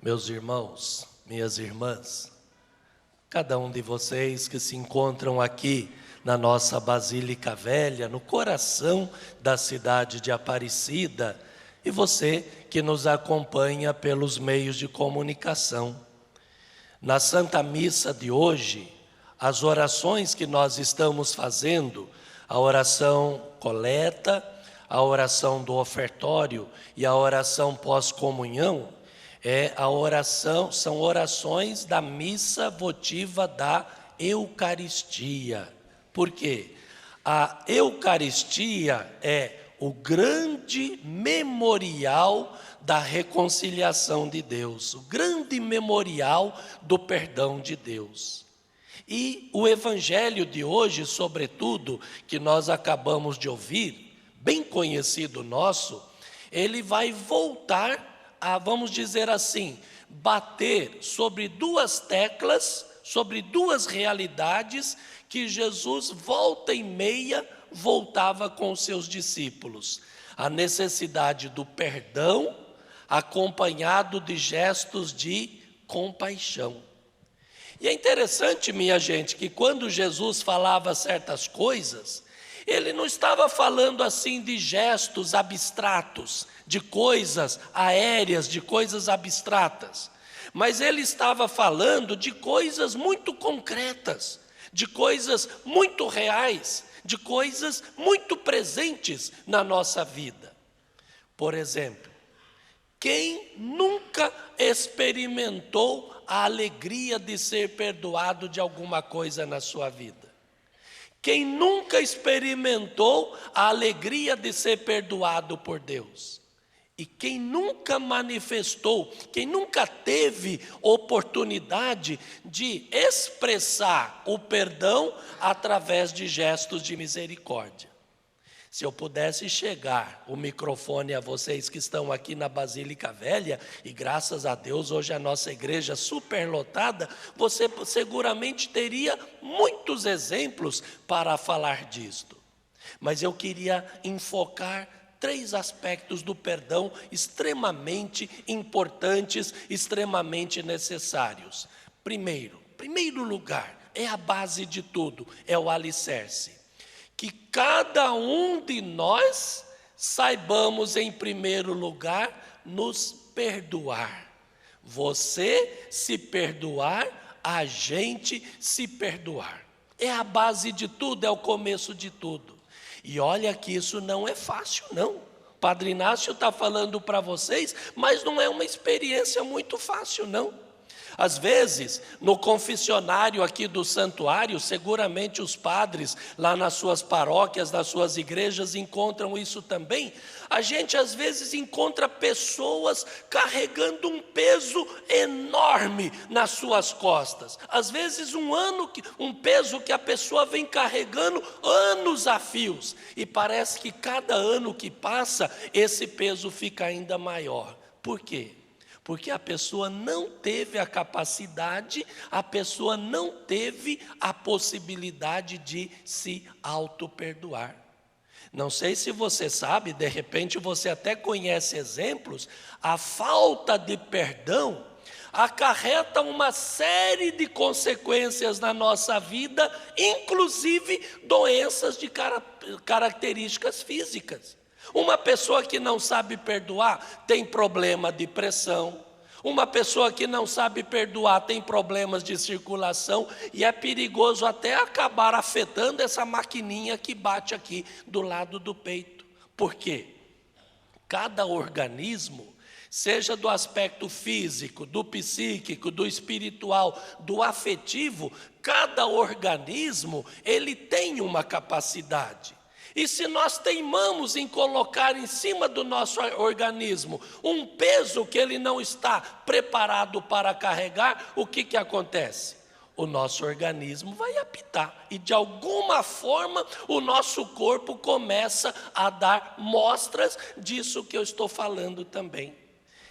Meus irmãos, minhas irmãs, cada um de vocês que se encontram aqui na nossa Basílica Velha, no coração da cidade de Aparecida, e você que nos acompanha pelos meios de comunicação. Na Santa Missa de hoje, as orações que nós estamos fazendo, a oração coleta, a oração do ofertório e a oração pós-comunhão, são orações da missa votiva da Eucaristia. Por quê? A Eucaristia é o grande memorial da reconciliação de Deus, o grande memorial do perdão de Deus. E o evangelho de hoje, sobretudo, que nós acabamos de ouvir, bem conhecido nosso, ele vai voltar a, vamos dizer assim, bater sobre duas teclas, sobre duas realidades que Jesus volta e meia voltava com os seus discípulos. A necessidade do perdão, acompanhado de gestos de compaixão. E é interessante, minha gente, que quando Jesus falava certas coisas, ele não estava falando assim de gestos abstratos, de coisas aéreas, de coisas abstratas. Mas ele estava falando de coisas muito concretas, de coisas muito reais, de coisas muito presentes na nossa vida. Por exemplo, quem nunca experimentou a alegria de ser perdoado de alguma coisa na sua vida? Quem nunca experimentou a alegria de ser perdoado por Deus? E quem nunca manifestou, quem nunca teve oportunidade de expressar o perdão através de gestos de misericórdia? Se eu pudesse chegar o microfone a vocês que estão aqui na Basílica Velha, e graças a Deus hoje a nossa igreja superlotada, você seguramente teria muitos exemplos para falar disto. Mas eu queria enfocar 3 aspectos do perdão extremamente importantes, extremamente necessários. Primeiro lugar, é a base de tudo, é o alicerce. Que cada um de nós saibamos, em primeiro lugar, nos perdoar. Você se perdoar, a gente se perdoar. É a base de tudo, é o começo de tudo. E olha que isso não é fácil, não. O Padre Inácio está falando para vocês, mas não é uma experiência muito fácil, não. Às vezes, no confessionário aqui do santuário, seguramente os padres lá nas suas paróquias, nas suas igrejas encontram isso também. A gente às vezes encontra pessoas carregando um peso enorme nas suas costas. Às vezes um peso que a pessoa vem carregando anos a fios. E parece que cada ano que passa, esse peso fica ainda maior. Por quê? Porque a pessoa não teve a capacidade, a pessoa não teve a possibilidade de se auto-perdoar. Não sei se você sabe, de repente você até conhece exemplos, a falta de perdão acarreta uma série de consequências na nossa vida, inclusive doenças de características físicas. Uma pessoa que não sabe perdoar tem problema de pressão. Uma pessoa que não sabe perdoar tem problemas de circulação e é perigoso até acabar afetando essa maquininha que bate aqui do lado do peito. Por quê? Cada organismo, seja do aspecto físico, do psíquico, do espiritual, do afetivo, cada organismo ele tem uma capacidade. E se nós teimamos em colocar em cima do nosso organismo um peso que ele não está preparado para carregar, o que acontece? O nosso organismo vai apitar e de alguma forma o nosso corpo começa a dar mostras disso que eu estou falando também.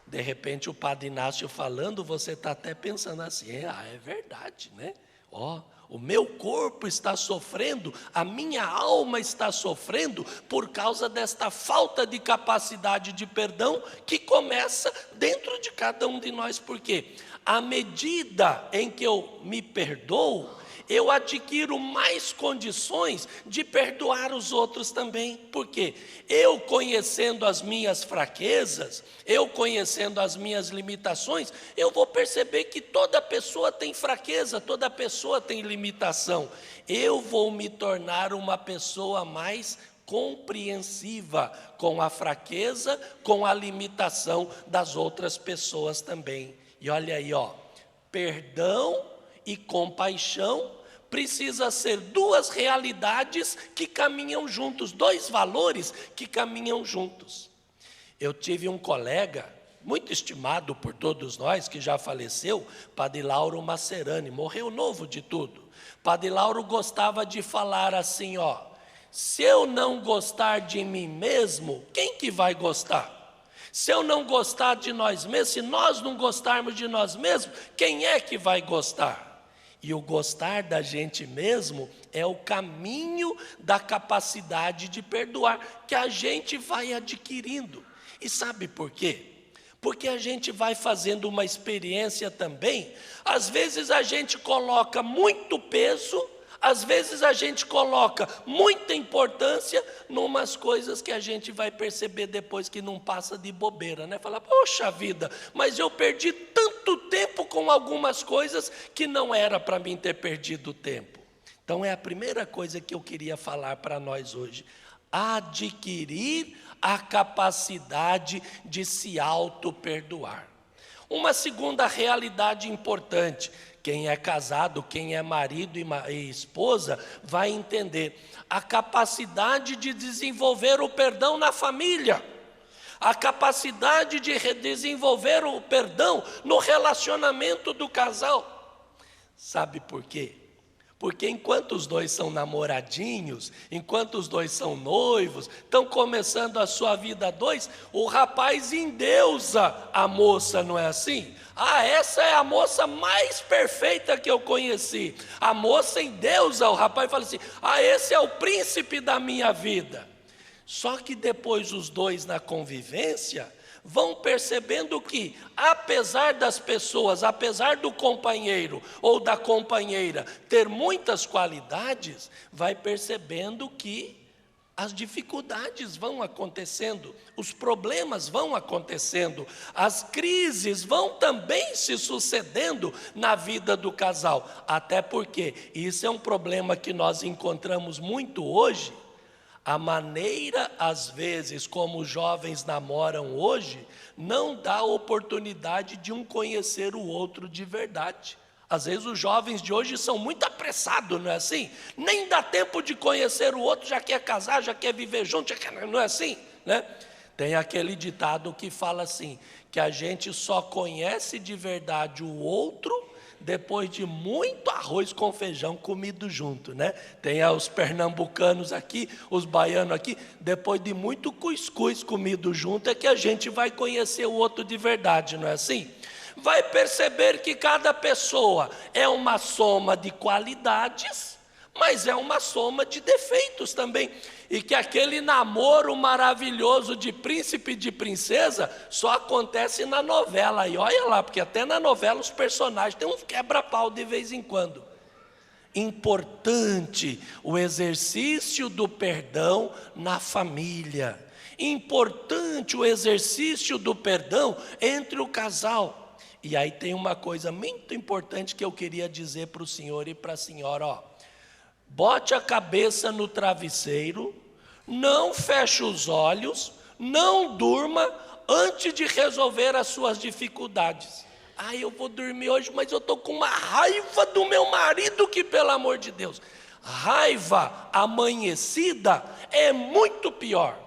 De repente o Padre Inácio falando, você está até pensando assim, é verdade, né? Ó, o meu corpo está sofrendo, a minha alma está sofrendo por causa desta falta de capacidade de perdão que começa dentro de cada um de nós. Por quê? À medida em que eu me perdoo, eu adquiro mais condições de perdoar os outros também. Porque eu conhecendo as minhas fraquezas, eu conhecendo as minhas limitações, eu vou perceber que toda pessoa tem fraqueza, toda pessoa tem limitação. Eu vou me tornar uma pessoa mais compreensiva com a fraqueza, com a limitação das outras pessoas também. E olha aí, ó, perdão e compaixão precisa ser duas realidades que caminham juntos, dois valores que caminham juntos. Eu tive um colega, muito estimado por todos nós, que já faleceu, Padre Lauro Macerani, morreu novo de tudo. Padre Lauro gostava de falar assim, ó, se eu não gostar de mim mesmo, quem que vai gostar? Se eu não gostar de nós mesmos, se nós não gostarmos de nós mesmos, quem é que vai gostar? E o gostar da gente mesmo é o caminho da capacidade de perdoar, que a gente vai adquirindo. E sabe por quê? Porque a gente vai fazendo uma experiência também. Às vezes a gente coloca muito peso, às vezes a gente coloca muita importância numas coisas que a gente vai perceber depois que não passa de bobeira, né? Fala, poxa vida, mas eu perdi tanto tempo com algumas coisas que não era para mim ter perdido tempo. Então é a primeira coisa que eu queria falar para nós hoje. Adquirir a capacidade de se auto-perdoar. Uma segunda realidade importante, quem é casado, quem é marido e esposa, vai entender a capacidade de desenvolver o perdão na família, a capacidade de desenvolver o perdão no relacionamento do casal. Sabe por quê? Porque enquanto os dois são namoradinhos, enquanto os dois são noivos, estão começando a sua vida a dois, o rapaz endeusa a moça, não é assim? Ah, essa é a moça mais perfeita que eu conheci. A moça endeusa o rapaz e fala assim, ah, esse é o príncipe da minha vida. Só que depois os dois na convivência vão percebendo que, apesar das pessoas, apesar do companheiro ou da companheira ter muitas qualidades, vai percebendo que as dificuldades vão acontecendo, os problemas vão acontecendo, as crises vão também se sucedendo na vida do casal. Até porque isso é um problema que nós encontramos muito hoje. A maneira, às vezes, como os jovens namoram hoje, não dá oportunidade de um conhecer o outro de verdade. Às vezes os jovens de hoje são muito apressados, não é assim? Nem dá tempo de conhecer o outro, já quer casar, já quer viver junto, já quer, não é assim? Né? Tem aquele ditado que fala assim, que a gente só conhece de verdade o outro depois de muito arroz com feijão comido junto, né? Tem os pernambucanos aqui, os baianos aqui, depois de muito cuscuz comido junto é que a gente vai conhecer o outro de verdade, não é assim? Vai perceber que cada pessoa é uma soma de qualidades, mas é uma soma de defeitos também. E que aquele namoro maravilhoso de príncipe e de princesa só acontece na novela. E olha lá, porque até na novela os personagens têm uns quebra-pau de vez em quando. Importante o exercício do perdão na família. Importante o exercício do perdão entre o casal. E aí tem uma coisa muito importante que eu queria dizer para o senhor e para a senhora, ó. Bote a cabeça no travesseiro, não feche os olhos, não durma antes de resolver as suas dificuldades. Ah, eu vou dormir hoje, mas eu estou com uma raiva do meu marido que, pelo amor de Deus, raiva amanhecida é muito pior.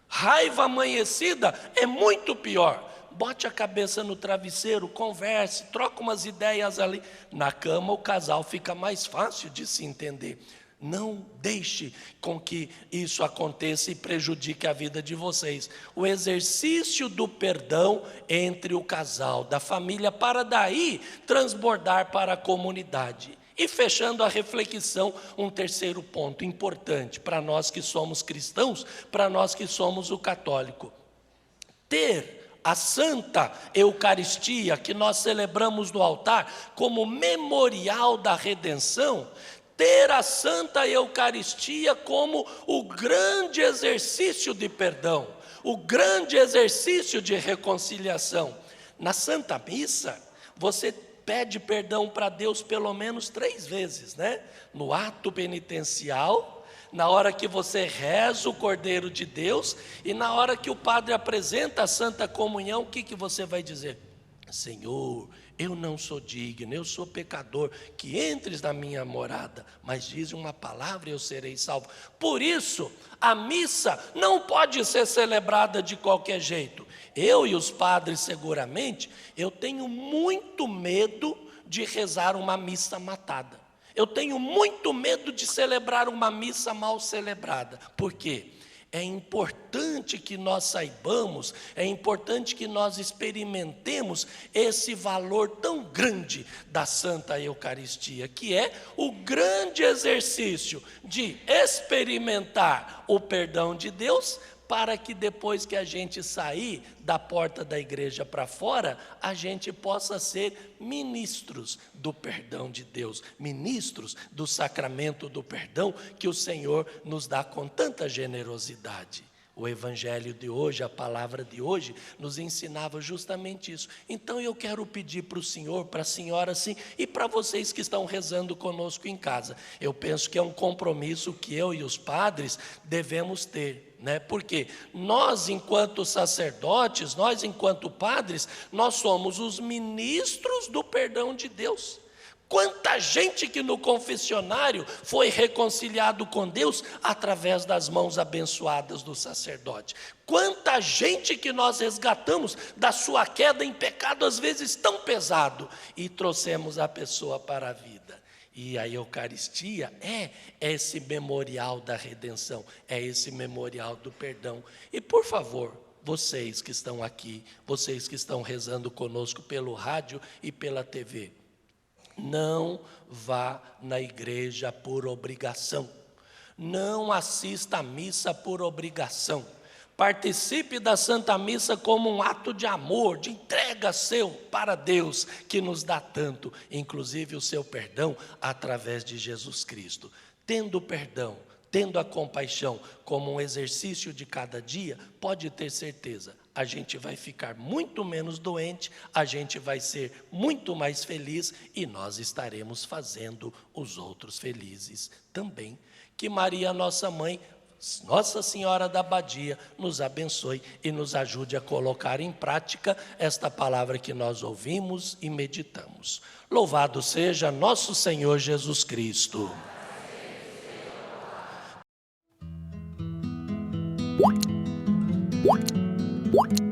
Raiva amanhecida é muito pior. Bote a cabeça no travesseiro, converse, troca umas ideias ali. Na cama o casal fica mais fácil de se entender. Não deixe com que isso aconteça e prejudique a vida de vocês. O exercício do perdão entre o casal, da família, para daí transbordar para a comunidade. E fechando a reflexão, um terceiro ponto importante para nós que somos cristãos, para nós que somos o católico. Ter a Santa Eucaristia, que nós celebramos no altar, como memorial da redenção, ter a Santa Eucaristia como o grande exercício de perdão, o grande exercício de reconciliação. Na Santa Missa, você pede perdão para Deus pelo menos 3 vezes, né? No ato penitencial, na hora que você reza o Cordeiro de Deus e na hora que o padre apresenta a Santa Comunhão, o que você vai dizer? Senhor, eu não sou digno, eu sou pecador, que entres na minha morada, mas diz uma palavra e eu serei salvo. Por isso, a missa não pode ser celebrada de qualquer jeito. Eu e os padres seguramente, eu tenho muito medo de rezar uma missa matada. Eu tenho muito medo de celebrar uma missa mal celebrada. Por quê? É importante que nós saibamos, é importante que nós experimentemos esse valor tão grande da Santa Eucaristia, que é o grande exercício de experimentar o perdão de Deus, para que depois que a gente sair da porta da igreja para fora, a gente possa ser ministros do perdão de Deus, ministros do sacramento do perdão que o Senhor nos dá com tanta generosidade. O evangelho de hoje, a palavra de hoje, nos ensinava justamente isso. Então eu quero pedir para o senhor, para a senhora sim, e para vocês que estão rezando conosco em casa. Eu penso que é um compromisso que eu e os padres devemos ter, né? Porque nós, enquanto sacerdotes, nós, enquanto padres, nós somos os ministros do perdão de Deus. Quanta gente que no confessionário foi reconciliado com Deus através das mãos abençoadas do sacerdote. Quanta gente que nós resgatamos da sua queda em pecado, às vezes tão pesado, e trouxemos a pessoa para a vida. E a Eucaristia é esse memorial da redenção, é esse memorial do perdão. E por favor, vocês que estão aqui, vocês que estão rezando conosco pelo rádio e pela TV, não vá na igreja por obrigação. Não assista à missa por obrigação. Participe da Santa Missa como um ato de amor, de entrega seu para Deus, que nos dá tanto, inclusive o seu perdão através de Jesus Cristo. Tendo perdão, tendo a compaixão como um exercício de cada dia, pode ter certeza, a gente vai ficar muito menos doente, a gente vai ser muito mais feliz e nós estaremos fazendo os outros felizes também. Que Maria, nossa mãe, Nossa Senhora da Abadia, nos abençoe e nos ajude a colocar em prática esta palavra que nós ouvimos e meditamos. Louvado seja nosso Senhor Jesus Cristo. What?